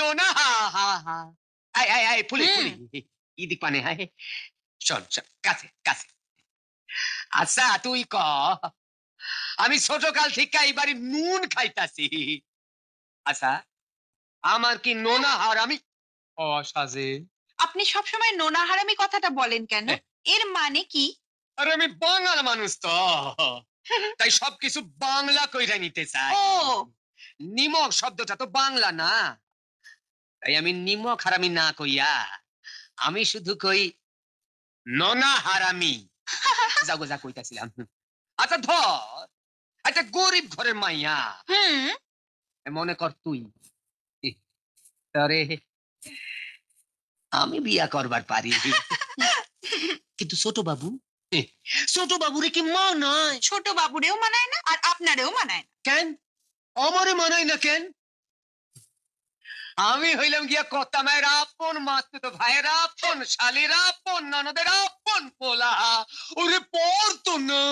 নোনা I I I ফুলি হুম। ফুলি ইদিক পানে high শোন শোন কাছে কাছে আচ্ছা তুই ক আমি ছোট কাল থেকে এই বাড়ি নুন খাইতাছি আচ্ছা আমার কি নোনা হারামি অসাজে আপনি সবসময় নোনা হারামি কথাটা বলেন কেন? এর মানে কি? আরে আমি বাঙাল মানুষ তো তাই সবকিছু বাংলা কইরা নিতে চাই ও! নিমক শব্দটা তো বাংলা না তাই আমি নিমক হারামি না কইয়া আমি শুধু কই ননা হারামি যাগো যা কইতাছিলাম আচ্ছা ধর একটা গরিব ঘরের মাইয়া হুম। মনে কর তুই তরে আমি বিয়া করবার পারি কিন্তু ছোট বাবু ছোট বাবুরে কি মানায় ছোট বাবুরেও মানায় না আর আপনারেও মানায় না। কেন আমারে মানায় না কেন আমি হইলাম গিয়া কর্তা মায়ের আপন মাতুতো ভাইয়ের আপন শালির আপন ননদের আপন পোলা ওরে পড়তো না